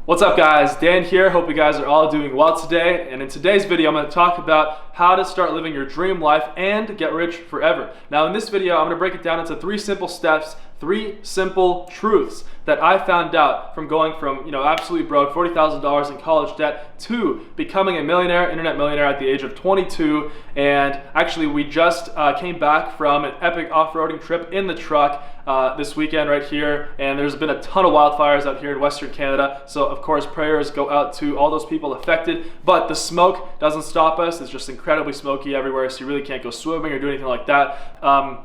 What's up guys, Dan here. Hope you guys are all doing well today. And in today's video, I'm going to talk about how to start living your dream life and get rich forever. Now in this video, I'm going to break it down into 3 simple steps, 3 simple truths that I found out from going from, absolutely broke, $40,000 in college debt to becoming a millionaire, internet millionaire at the age of 22. And actually we just came back from an epic off-roading trip in the truck this weekend right here, and there's been a ton of wildfires out here in Western Canada, so of course prayers go out to all those people affected. But the smoke doesn't stop us. It's just incredibly smoky everywhere, so you really can't go swimming or do anything like that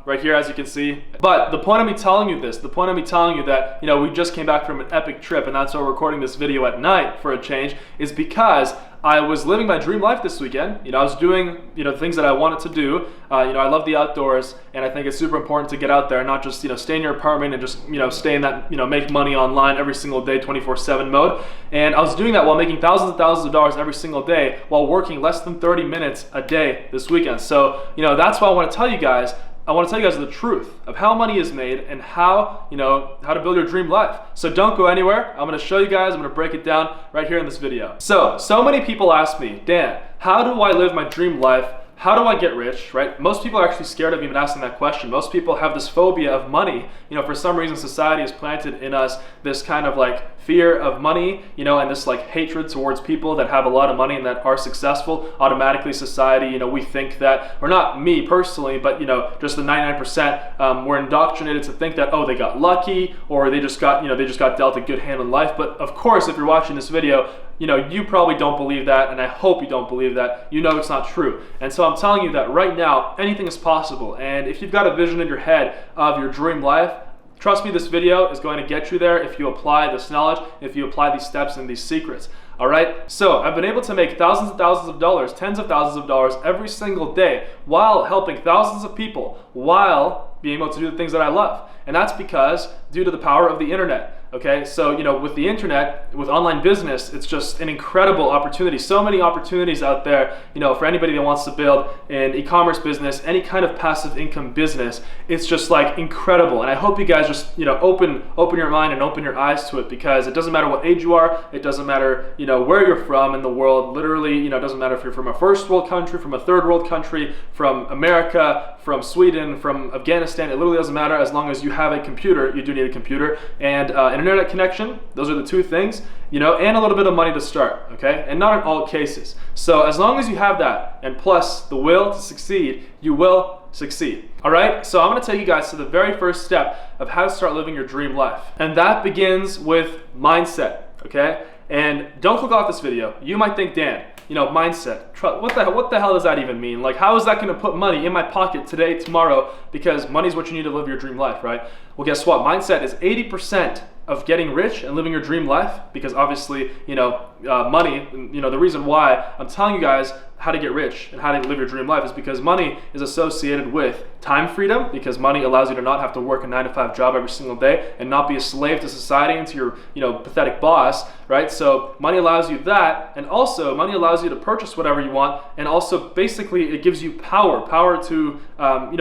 right here, as you can see. But the point of me telling you this, the point of me telling you that we just came back from an epic trip, and that's why we're recording this video at night for a change, is because I was living my dream life this weekend. I was doing things that I wanted to do. I love the outdoors, and I think it's super important to get out there and not just stay in your apartment and just stay in that make money online every single day 24/7 mode. And I was doing that while making thousands and thousands of dollars every single day while working less than 30 minutes a day this weekend. So that's why I want to tell you guys. I want to tell you guys the truth of how money is made and how to build your dream life. So don't go anywhere. I'm going to show you guys. I'm going to break it down right here in this video. So many people ask me, Dan, how do I live my dream life? How do I get rich, right? Most people are actually scared of even asking that question. Most people have this phobia of money. For some reason society has planted in us this kind of fear of money, and this hatred towards people that have a lot of money and that are successful. Automatically society, we think that, or not me personally, but just the 99%, we're indoctrinated to think that, oh, they got lucky, or they just got dealt a good hand in life. But of course, if you're watching this video, you probably don't believe that, and I hope you don't believe that. It's not true. And so I'm telling you that right now, anything is possible. And if you've got a vision in your head of your dream life, trust me, this video is going to get you there if you apply this knowledge, if you apply these steps and these secrets. All right, so I've been able to make thousands and thousands of dollars, tens of thousands of dollars every single day while helping thousands of people, while being able to do the things that I love. And that's because due to the power of the internet. Okay, so with the internet, with online business, it's just an incredible opportunity. So many opportunities out there, for anybody that wants to build an e-commerce business, any kind of passive income business. It's just incredible. And I hope you guys just open your mind and open your eyes to it, because it doesn't matter what age you are, it doesn't matter where you're from in the world. Literally, it doesn't matter if you're from a first world country, from a third world country, from America, from Sweden, from Afghanistan. It literally doesn't matter. As long as you have a computer, you do need a computer, and an internet connection. Those are the 2 things, and a little bit of money to start, okay? And not in all cases. So as long as you have that, and plus the will to succeed, you will succeed. All right, so I'm going to take you guys to the very first step of how to start living your dream life. And that begins with mindset, okay? And don't click off this video. You might think, Dan, mindset, what the hell does that even mean? How is that going to put money in my pocket today, tomorrow? Because money is what you need to live your dream life, right? Well, guess what? Mindset is 80% of getting rich and living your dream life, because obviously, money, the reason why I'm telling you guys how to get rich and how to live your dream life is because money is associated with time freedom, because money allows you to not have to work a 9-to-5 job every single day and not be a slave to society and to your, pathetic boss, right? So money allows you that, and also money allows you to purchase whatever you want, and also basically it gives you power to,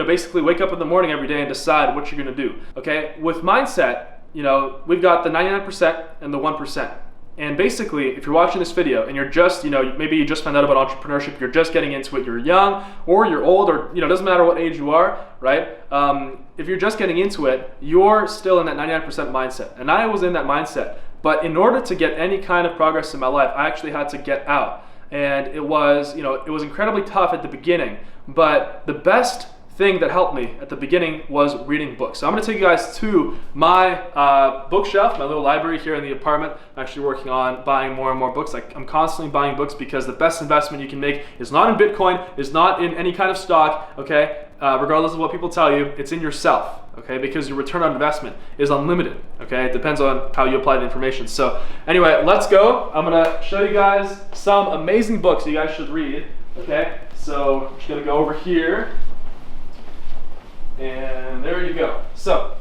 basically wake up in the morning every day and decide what you're gonna do, okay? With mindset, we've got the 99% and the 1%. And basically, if you're watching this video and you're just, maybe you just found out about entrepreneurship, you're just getting into it, you're young or you're old, or, doesn't matter what age you are, right? If you're just getting into it, you're still in that 99% mindset. And I was in that mindset. But in order to get any kind of progress in my life, I actually had to get out. And it was, it was incredibly tough at the beginning. But the best thing that helped me at the beginning was reading books. So I'm going to take you guys to my bookshelf, my little library here in the apartment. I'm actually working on buying more and more books. I'm constantly buying books, because the best investment you can make is not in Bitcoin, is not in any kind of stock, okay? Regardless of what people tell you, it's in yourself, okay? Because your return on investment is unlimited, okay? It depends on how you apply the information. So anyway, let's go. I'm going to show you guys some amazing books you guys should read, okay? So I'm just going to go over here. And there you go. So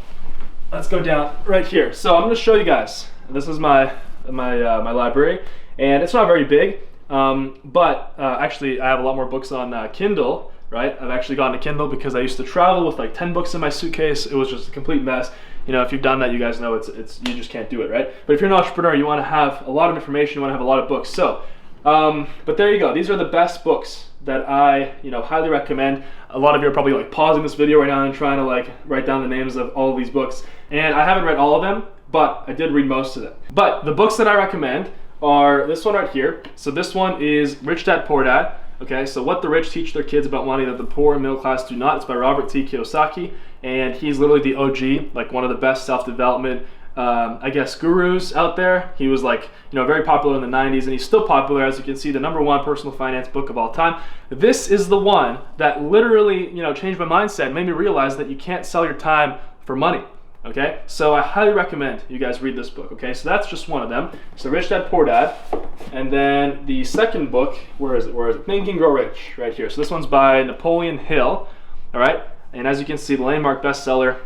let's go down right here. So I'm going to show you guys. This is my library, and it's not very big, but actually I have a lot more books on Kindle, right? I've actually gotten a Kindle because I used to travel with 10 books in my suitcase. It was just a complete mess. you know, if you've done that, you guys know it's you just can't do it, right? But if you're an entrepreneur, you want to have a lot of information, you want to have a lot of books. So, but there you go. These are the best books that I, you know, highly recommend. A lot of you are probably like pausing this video right now and trying to like write down the names of all of these books. And I haven't read all of them, but I did read most of them. But the books that I recommend are this one right here. So this one is Rich Dad Poor Dad. Okay, so What the Rich Teach Their Kids About Money That the Poor and Middle Class Do Not. It's by Robert T. Kiyosaki, and he's literally the OG, like one of the best self-development, I guess, gurus out there. He was like, you know, very popular in the 90s, and he's still popular. As you can see, the #1 personal finance book of all time. This is the one that literally, you know, changed my mindset, made me realize that you can't sell your time for money. Okay, so I highly recommend you guys read this book. Okay, so that's just one of them. So Rich Dad Poor Dad, and then the second book, where is it? Think and Grow Rich, right here. So this one's by Napoleon Hill. All right, and as you can see, the landmark bestseller.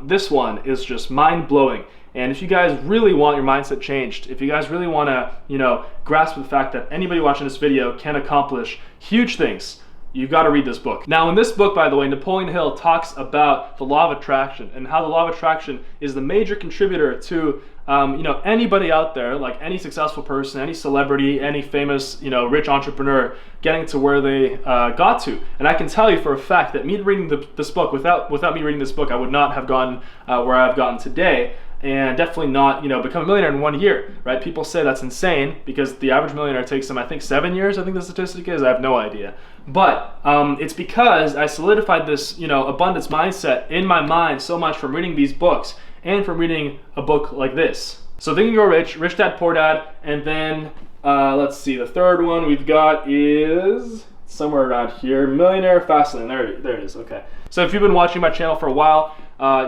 This one is just mind-blowing. And if you guys really want your mindset changed, if you guys really want to, you know, grasp the fact that anybody watching this video can accomplish huge things, you've got to read this book. Now, in this book, by the way, Napoleon Hill talks about the law of attraction and how the law of attraction is the major contributor to, you know, anybody out there, like any successful person, any celebrity, any famous, you know, rich entrepreneur getting to where they got to. And I can tell you for a fact that me reading this book, without me reading this book, I would not have gotten where I've gotten today. And definitely not, you know, become a millionaire in 1 year, right? People say that's insane because the average millionaire takes them, I think, 7 years. I think the statistic is. I have no idea. But it's because I solidified this, you know, abundance mindset in my mind so much from reading these books and from reading a book like this. So Think and Grow Rich, Rich Dad Poor Dad, and then let's see, the third one we've got is somewhere around here, Millionaire Fastlane. There it is. Okay. So if you've been watching my channel for a while,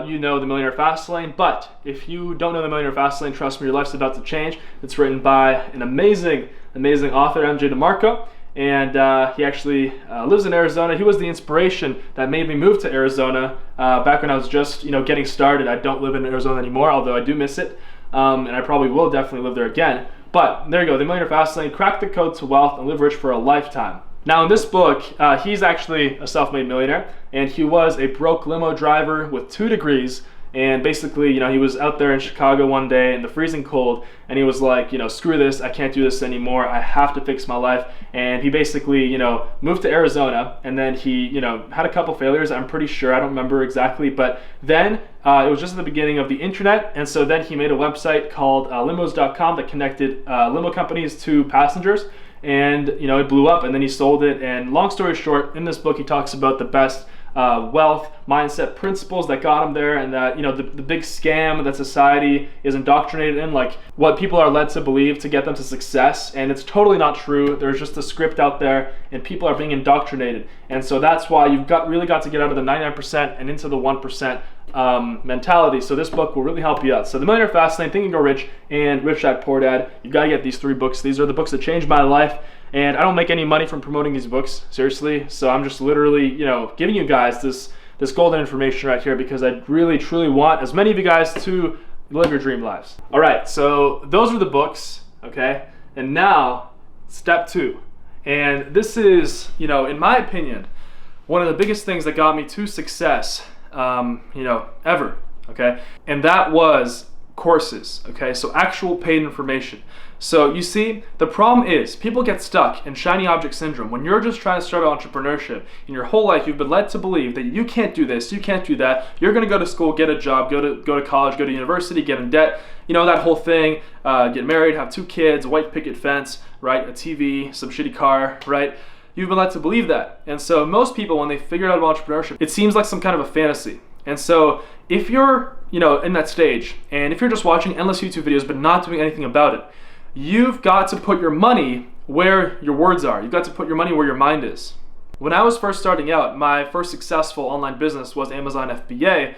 you know the Millionaire Fastlane, but if you don't know the Millionaire Fastlane, trust me, your life's about to change. It's written by an amazing author, MJ DeMarco, and he actually lives in Arizona. He was the inspiration that made me move to Arizona back when I was just, you know, getting started. I don't live in Arizona anymore, although I do miss it, and I probably will definitely live there again. But there you go, the Millionaire Fastlane, crack the code to wealth and live rich for a lifetime. Now in this book, he's actually a self-made millionaire, and he was a broke limo driver with 2 degrees, and basically, you know, he was out there in Chicago one day in the freezing cold, and he was like, you know, screw this, I can't do this anymore, I have to fix my life. And he basically, you know, moved to Arizona, and then he, you know, had a couple failures, I'm pretty sure, I don't remember exactly, but then it was just at the beginning of the internet, and so then he made a website called limos.com that connected limo companies to passengers. And, you know, it blew up, and then he sold it. And long story short, in this book, he talks about the best wealth mindset principles that got him there, and that, you know, the big scam that society is indoctrinated in, like what people are led to believe to get them to success. And it's totally not true. There's just a script out there, and people are being indoctrinated. And so that's why you've really got to get out of the 99% and into the 1% mentality. So this book will really help you out. So the Millionaire Fastlane, Think and Grow Rich, and Rich Dad Poor Dad. You've got to get these 3 books. These are the books that changed my life, and I don't make any money from promoting these books, seriously. So I'm just literally, you know, giving you guys this golden information right here because I really truly want as many of you guys to live your dream lives. All right, so those are the books, okay? And now step 2. And this is, you know, in my opinion, one of the biggest things that got me to success, you know, ever, okay? And that was courses, okay? So actual paid information. So you see, the problem is people get stuck in shiny object syndrome. When you're just trying to start entrepreneurship, in your whole life you've been led to believe that you can't do this, you can't do that, you're gonna go to school, get a job, go to college, go to university, get in debt, you know, that whole thing, get married, have 2 kids, a white picket fence, right, a TV, some shitty car, right? You've been led to believe that. And so most people, when they figure out about entrepreneurship, it seems like some kind of a fantasy. And so if you're, you know, in that stage, and if you're just watching endless YouTube videos but not doing anything about it, you've got to put your money where your words are. You've got to put your money where your mind is. When I was first starting out, my first successful online business was Amazon FBA,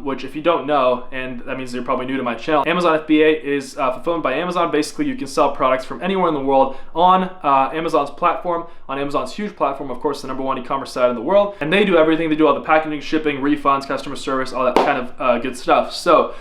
which if you don't know, and that means you're probably new to my channel, Amazon FBA is fulfillment by Amazon. Basically, you can sell products from anywhere in the world on Amazon's platform, on Amazon's huge platform, of course, the #1 e-commerce site in the world. And they do everything. They do all the packaging, shipping, refunds, customer service, all that kind of good stuff. So,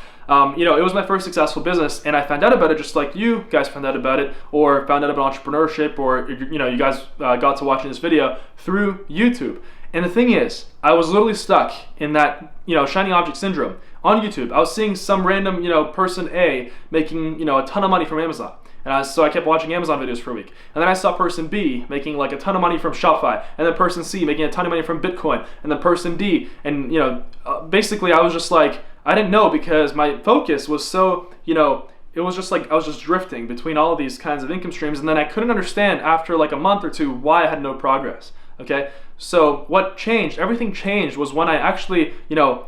you know, it was my first successful business, and I found out about it just like you guys found out about it, or found out about entrepreneurship, or, you know, you guys got to watching this video through YouTube. And the thing is, I was literally stuck in that, you know, shiny object syndrome. on YouTube. I was seeing some random, person A making, a ton of money from Amazon. And so I kept watching Amazon videos for a week. And then I saw person B making like a ton of money from Shopify, and then person C making a ton of money from Bitcoin, and then person D. And basically I was just like, I didn't know, because my focus was so, it was just like I was just drifting between all of these kinds of income streams, and then I couldn't understand after like a month or two why I had no progress. Okay, so what changed? Everything changed was when I actually,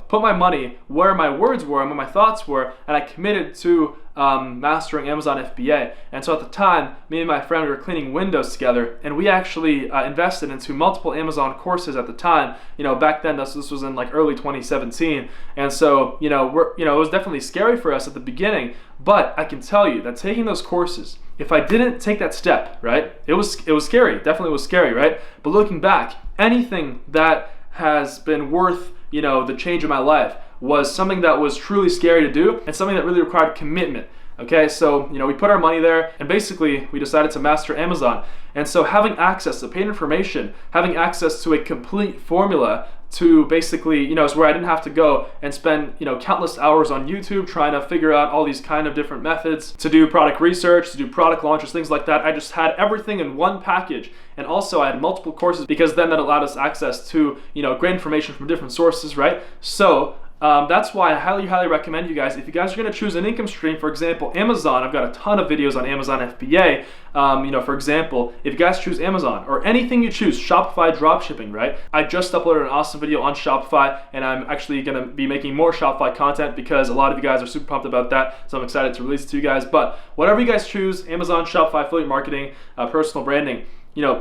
put my money where my words were and where my thoughts were, and I committed to mastering Amazon FBA. And so at the time, me and my friend, we were cleaning windows together, and we actually invested into multiple Amazon courses at the time. Back then, this was in like early 2017, and so it was definitely scary for us at the beginning. But I can tell you that taking those courses, if I didn't take that step, right, it was scary. Definitely was scary, right? But looking back, anything that has been worth, the change in my life was something that was truly scary to do, and something that really required commitment. Okay, so we put our money there, and basically we decided to master Amazon. And so having access to paid information, having access to a complete formula to basically, is where I didn't have to go and spend, countless hours on YouTube trying to figure out all these kind of different methods to do product research, to do product launches, things like that. I just had everything in one package. And also I had multiple courses, because then that allowed us access to, great information from different sources, right? So that's why I highly recommend you guys, if you guys are going to choose an income stream, for example, Amazon, I've got a ton of videos on Amazon FBA. For example, if you guys choose Amazon or anything you choose, Shopify dropshipping, right? I just uploaded an awesome video on Shopify, and I'm actually going to be making more Shopify content because a lot of you guys are super pumped about that. So I'm excited to release it to you guys. But whatever you guys choose, Amazon, Shopify, affiliate marketing, personal branding,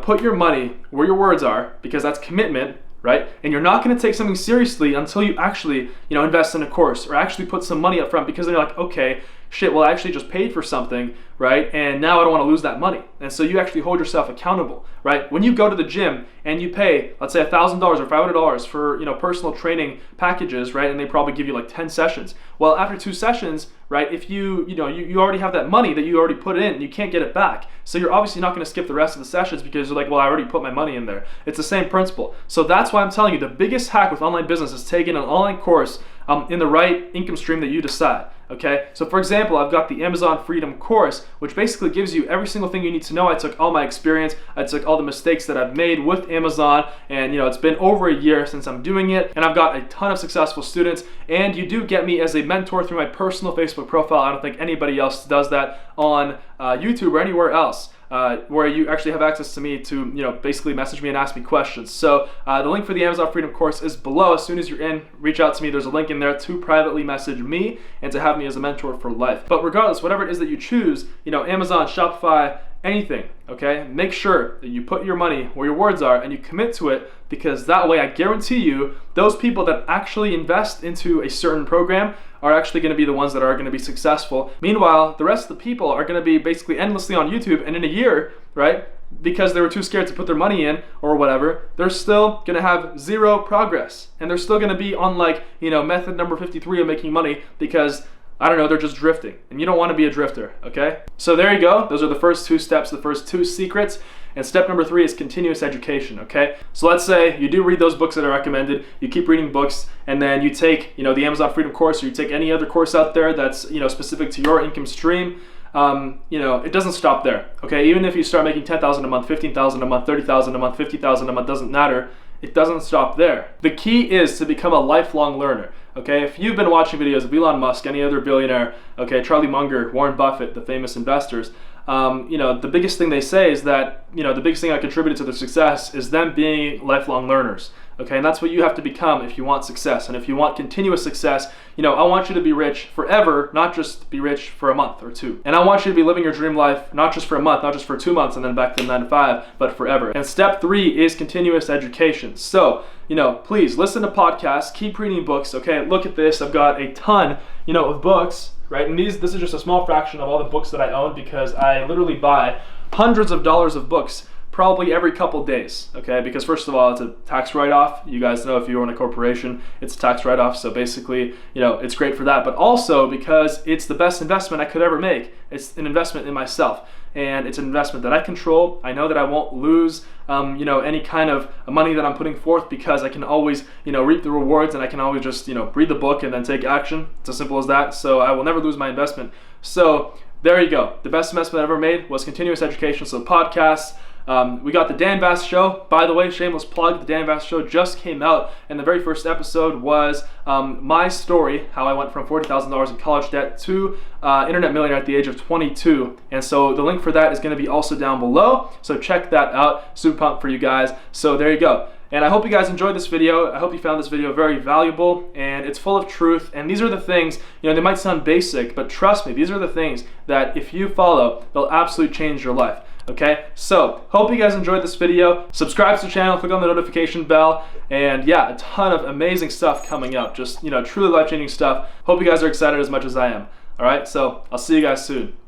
put your money where your words are, because that's commitment. Right? And you're not going to take something seriously until you actually, invest in a course or actually put some money up front, because then you're like, okay, shit, well, I actually just paid for something, right? And now I don't want to lose that money. And so you actually hold yourself accountable, right? When you go to the gym and you pay, let's say $1,000 or $500 for, personal training packages, right? And they probably give you like 10 sessions. Well, after 2 sessions, right, if you already have that money that you already put in, and you can't get it back. So you're obviously not going to skip the rest of the sessions, because you're like, well, I already put my money in there. It's the same principle. So that's why I'm telling you, the biggest hack with online business is taking an online course in the right income stream that you decide. Okay, so for example, I've got the Amazon Freedom course, which basically gives you every single thing you need to know. I took all my experience, I took all the mistakes that I've made with Amazon, and it's been over a year since I'm doing it, and I've got a ton of successful students. And you do get me as a mentor through my personal Facebook profile. I don't think anybody else does that on YouTube or anywhere else. Where you actually have access to me to, basically message me and ask me questions. So the link for the Amazon Freedom course is below. As soon as you're in, reach out to me. There's a link in there to privately message me and to have me as a mentor for life. But regardless, whatever it is that you choose, Amazon, Shopify, anything, okay? Make sure that you put your money where your words are and you commit to it, because that way I guarantee you those people that actually invest into a certain program are actually going to be the ones that are going to be successful. Meanwhile, the rest of the people are going to be basically endlessly on YouTube, and in a year, right, because they were too scared to put their money in or whatever, they're still going to have zero progress. And they're still going to be on like, method number 53 of making money, because I don't know, they're just drifting, and you don't want to be a drifter, okay? So there you go. Those are the first 2 steps, the first 2 secrets. And step number 3 is continuous education, okay? So let's say you do read those books that are recommended, you keep reading books, and then you take, the Amazon Freedom course, or you take any other course out there that's, specific to your income stream. It doesn't stop there, okay? Even if you start making $10,000 a month, $15,000 a month, $30,000 a month, $50,000 a month, doesn't matter. It doesn't stop there. The key is to become a lifelong learner, okay? If you've been watching videos of Elon Musk, any other billionaire, okay, Charlie Munger, Warren Buffett, the famous investors, the biggest thing they say is that, the biggest thing that contributed to their success is them being lifelong learners. Okay, and that's what you have to become if you want success. And if you want continuous success, I want you to be rich forever, not just be rich for a month or 2. And I want you to be living your dream life, not just for a month, not just for 2 months and then back to 9 to 5, but forever. And step 3 is continuous education. So, please listen to podcasts, keep reading books, okay? Look at this, I've got a ton, of books, right? And this is just a small fraction of all the books that I own, because I literally buy hundreds of dollars of books probably every couple days, okay? Because first of all, it's a tax write-off. You guys know if you own a corporation, it's a tax write-off. So basically, you know, it's great for that, but also because it's the best investment I could ever make. It's an investment in myself, and it's an investment that I control. I know that I won't lose, you know, any kind of money that I'm putting forth, because I can always, you know, reap the rewards, and I can always just, you know, read the book and then take action. It's as simple as that. So I will never lose my investment. So there you go. The best investment I ever made was continuous education. So podcasts. We got the Dan Bass Show. By the way, shameless plug, the Dan Bass Show just came out, and the very first episode was my story, how I went from $40,000 in college debt to internet millionaire at the age of 22. And so the link for that is going to be also down below. So check that out. Super pumped for you guys. So there you go. And I hope you guys enjoyed this video. I hope you found this video very valuable, and it's full of truth. And these are the things, you know, they might sound basic, but trust me, these are the things that if you follow, they'll absolutely change your life. Okay, so hope you guys enjoyed this video. Subscribe to the channel, click on the notification bell, and yeah, a ton of amazing stuff coming up. Just, you know, truly life-changing stuff. Hope you guys are excited as much as I am. All right, so I'll see you guys soon.